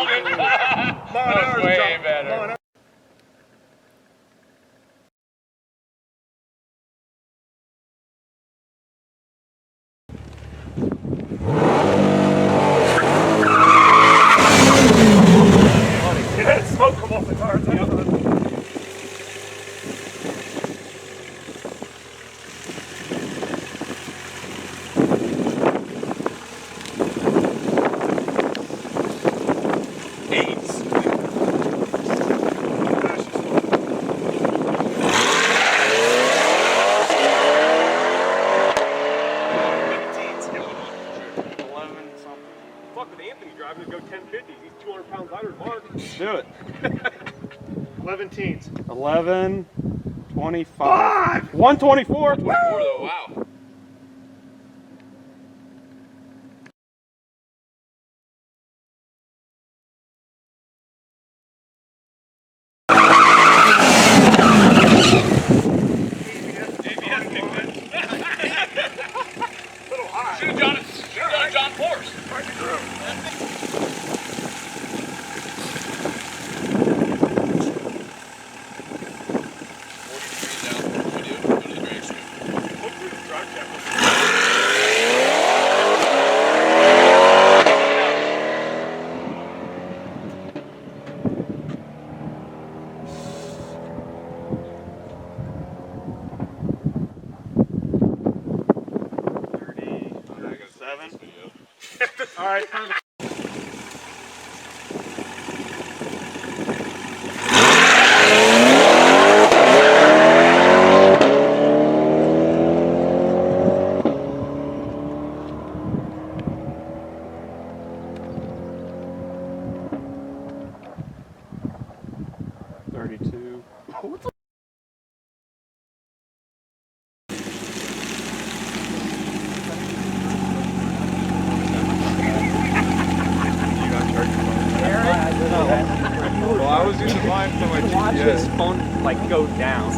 called it. That was way better. Yeah, smoke come off the tires. Driving to go 1050. He's 200 pounds lighter than Mark. Do it. 11 teens. 11, 25. 124. 24 though, wow. Should have done John Force. Right through. All right. Well, I was using mine for my GPS. Watch his phone like go down.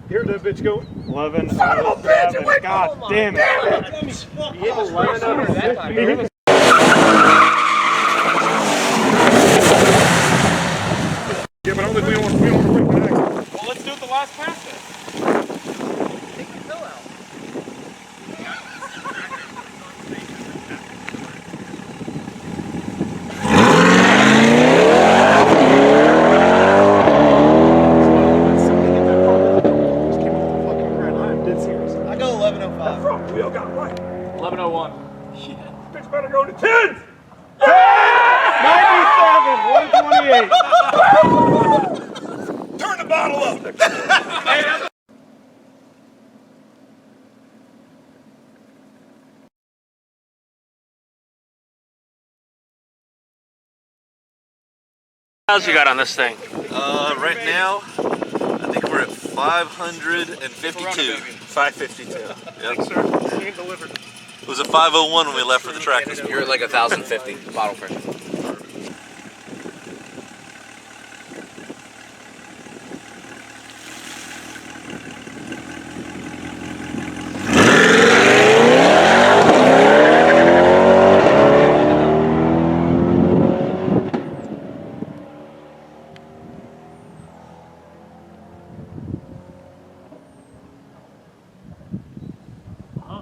Here that bitch go. 11. Son of a bitch! It went, God damn it. You hit 11 over that time. Yeah, but I don't think we don't want to break the next. Well, let's do it the last pass then. Take your pill out. I go 11:05. Front wheel got right. 11:01. Shit. Bitch better go to 10s. 97, 128. Turn the bottle up. How's you got on this thing? Right now, I think we're at 552. 552. Yep. Sir, being delivered. It was a 501 when we left for the track this morning. You're at like 1,050 bottle pressure.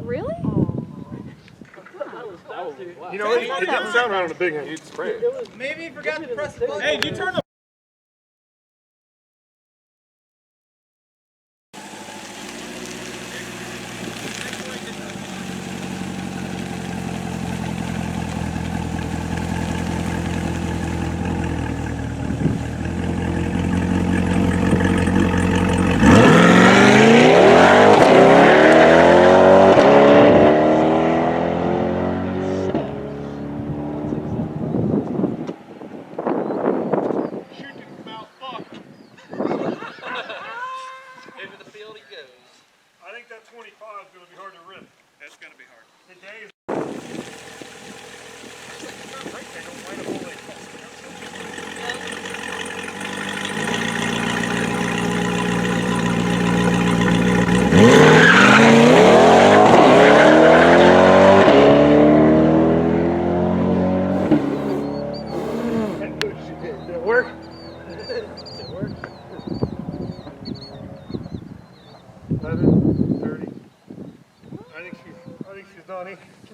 Really? You know, it didn't sound right on the big end. You'd spray it. Maybe you forgot to press the button. Hey, you turn the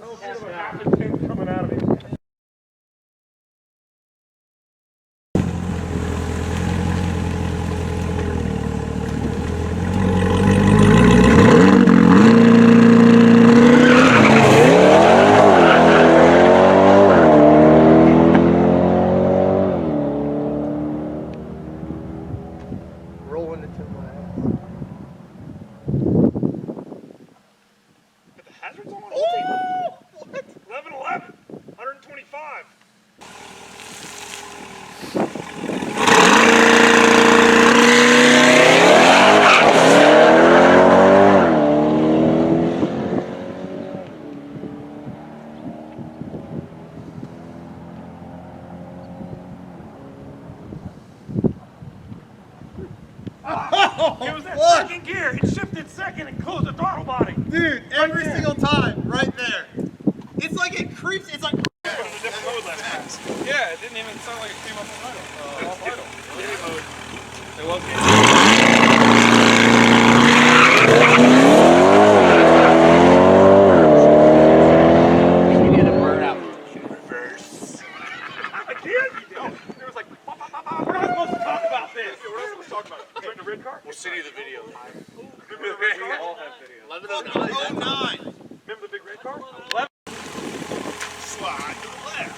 half a pin coming out of it. Rolling into my ass. But the hazard's on. What? 11-11. 125. It was that second gear. It shifted second and closed the throttle body. Dude, every single time, right there. It's like it creeps. It's like. It was a different mode last pass. Yeah, it didn't even sound like it came up on idle. Off idle. It wasn't. You need a burnout. Reverse. I did. It was like. We're not supposed to talk about this. We're not supposed to talk about it. You in the red car? We'll send you the video. Remember the red car? All have video. 11:09. Remember the big red car? Slide to the left.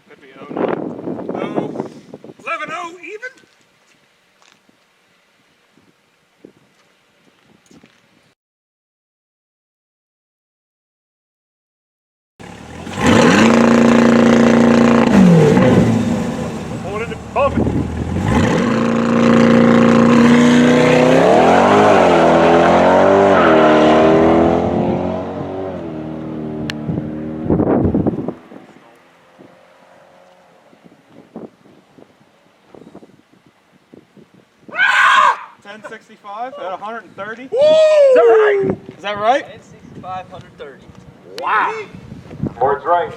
Could be 09. 11-0 even? Pull it in the bump it. $10.65 at 130. Is that right? Is that right? 1065, 130. Wow. Board's right.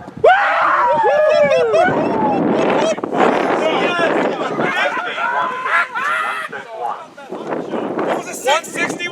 It was a 660